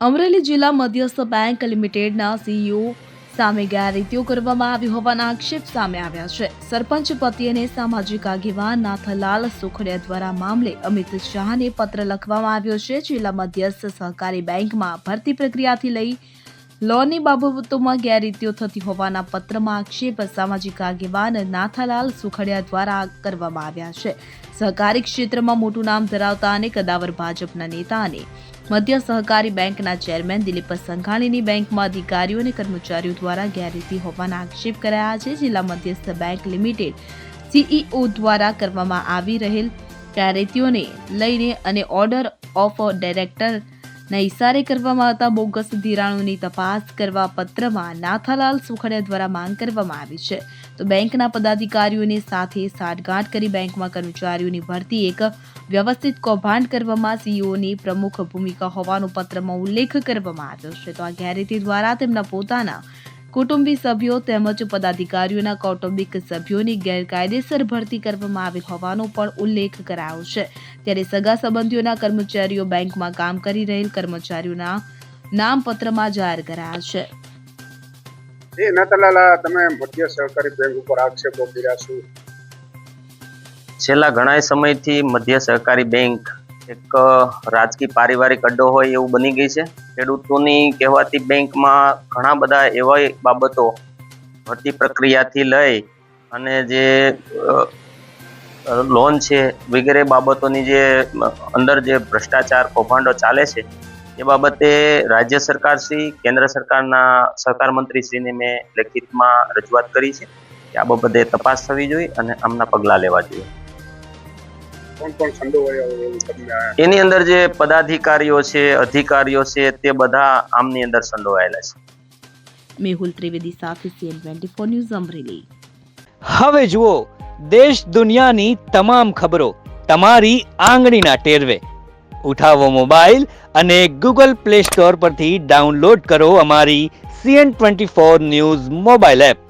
અમરેલી જિલ્લા મધ્યસ્થ બેંક લિમિટેડના સીઈઓ સામે ગેરરીતિઓ કરવામાં આવી હોવાના આક્ષેપ સામે આવ્યા છે. સરપંચ પતિ અને સામાજિક આગેવાન નાથલાલ સુખડિયા દ્વારા મામલે અમિત શાહને પત્ર લખવામાં આવ્યો છે. જિલ્લા મધ્યસ્થ સહકારી બેંકમાં ભરતી પ્રક્રિયાથી લઈ લોનની બાબતોમાં ગેરરીતિઓ થતી હોવાના પત્રમાં આક્ષેપ સામાજિક આગેવાન નાથાલાલ સુખડિયા દ્વારા કરવામાં આવ્યા છે. સહકારી ક્ષેત્રમાં મોટું નામ ધરાવતા અને કદાવર ભાજપના નેતા અને મધ્ય સહકારી બેંકના ચેરમેન દિલીપ સંઘાણીની બેંકમાં અધિકારીઓ અને કર્મચારીઓ દ્વારા ગેરરીતિ હોવાના આક્ષેપ કરાયા છે. જિલ્લા મધ્યસ્થ બેંક લિમિટેડ સીઈઓ દ્વારા કરવામાં આવી રહેલ ગેરરીતિઓને લઈને અને ઓર્ડર ઓફ ડાયરેક્ટરના ઇશારે કરવામાં આવતા બોગસ ધિરાણોની તપાસ કરવા પત્રમાં નાથાલાલ સુખડિયા દ્વારા માંગ કરવામાં આવી છે. તો બેંકના પદાધિકારીઓની સાથે સાઠગાંઠ કરી બેંકમાં કર્મચારીઓની ભરતી એક વ્યવસ્થિત કૌભાંડ કરવામાં સીઈઓની પ્રમુખ ભૂમિકા હોવાનો પત્રમાં ઉલ્લેખ કરવામાં આવ્યો છે. તો આ ગેરરીતિ દ્વારા તેમના પોતાના કુટુંબી સભ્યો તેમજ પદાધિકારીઓના કૌટુંબિક સભ્યોની ગેરકાયદેસર ભરતી કરવામાં આવી હોવાનો પણ ઉલ્લેખ કરાયો છે. ત્યારે સગા સંબંધીઓના કર્મચારીઓ બેંકમાં કામ કરી રહેલ કર્મચારીઓના નામ પત્રમાં જાહેર કરાયા છે. નાથાલાલ, તમે મધ્ય સહકારી બેંક ઉપર આક્ષેપો કર્યા છો. છેલ્લા ઘણા સમયથી મધ્ય સહકારી બેંક એક રાજકીય પારિવારિક અડ્ડો હોય એવું બની ગઈ છે. ખેડૂતોની કહેવાતી બેંકમાં ઘણા બધા એવા બાબતો ભરતી પ્રક્રિયાથી લઈ અને જે લોન છે વગેરે બાબતોની જે અંદર જે ભ્રષ્ટાચાર કૌભાંડો ચાલે છે એ બાબતે રાજ્ય સરકારશ્રી, કેન્દ્ર સરકારના સહકાર મંત્રીશ્રીને મેં લેખિતમાં રજૂઆત કરી છે કે આ બાબતે તપાસ થવી જોઈએ અને આમના પગલાં લેવા જોઈએ. એની અંદર જે પદાધિકારીઓ છે, અધિકારીઓ છે, તે બધા આમની અંદર સંડોવાયેલા છે. મેહુલ ત્રિવેદી સાથે CN24 ન્યૂઝ અમરેલી. હવે જુઓ દેશ દુનિયાની તમામ ખબરો તમારી આંગળીના ટેરવે. ઉઠાવો મોબાઈલ અને Google Play Store પરથી ડાઉનલોડ કરો અમારી CN24 ન્યૂઝ મોબાઈલ એપ.